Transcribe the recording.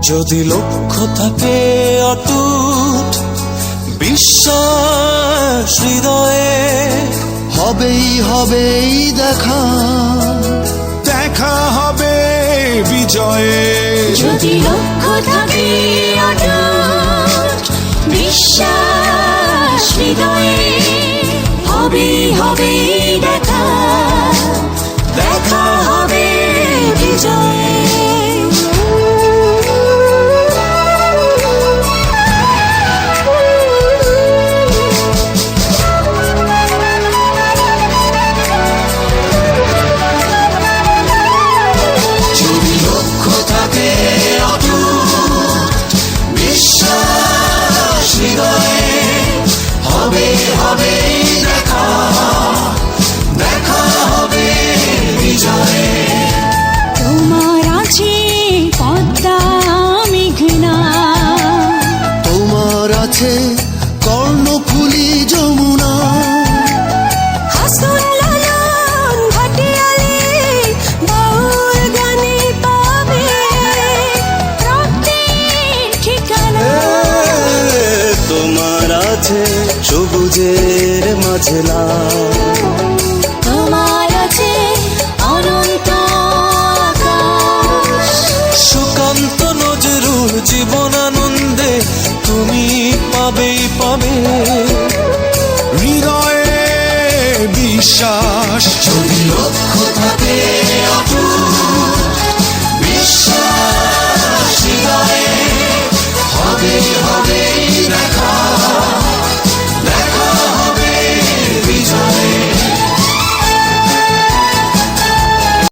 যদি লক্ষ্য থাকে অটুট বিশ্বাস হৃদয়ে, হবেই হবেই দেখা, দেখা হবে বিজয়ে। যদি লক্ষ্য থাকে অটুট বিশ্বাস হৃদয়ে, হবেই হবেই দেখা, দেখা হবে বিজয়ে। কর্ণফুলী যমুনা, হাসন লালন ভাটিয়ালি বাউল গানে পাবে রক্তের ঠিকানা। তোমার আছে সবুজের মাঝে লাল,